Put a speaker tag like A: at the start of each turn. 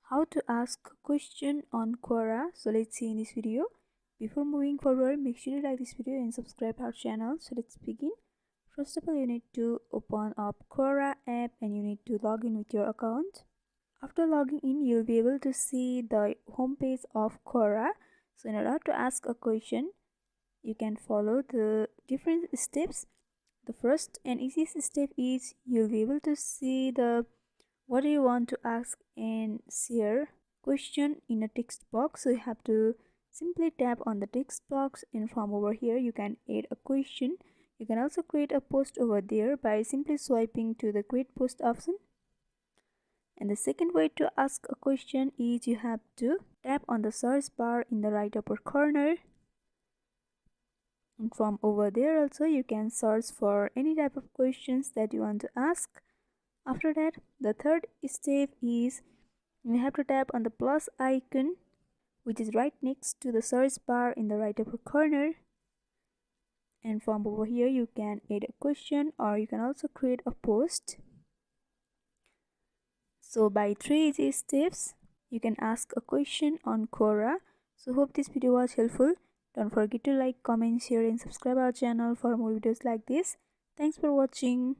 A: How to ask a question on Quora. So let's see in this video. Before moving forward, make sure you like this video and subscribe our channel. So let's begin. First of all, you need to open up Quora app and you need to log in with your account. After logging in, you'll be able to see the home page of Quora. So in order to ask a question, you can follow the different steps. The first and easiest step is you'll be able to see the what do you want to ask and share question in a text box. So you have to simply tap on the text box, and from over here you can add a question. You can also create a post over there by simply swiping to the create post option. And the second way to ask a question is you have to tap on the search bar in the right upper corner, and from over there also you can search for any type of questions that you want to ask. After that, the third step is you have to tap on the plus icon, which is right next to the search bar in the right upper corner, and from over here you can add a question or you can also create a post. So by 3 easy steps you can ask a question on Quora. So hope this video was helpful. Don't forget to like, comment, share and subscribe our channel for more videos like this. Thanks for watching.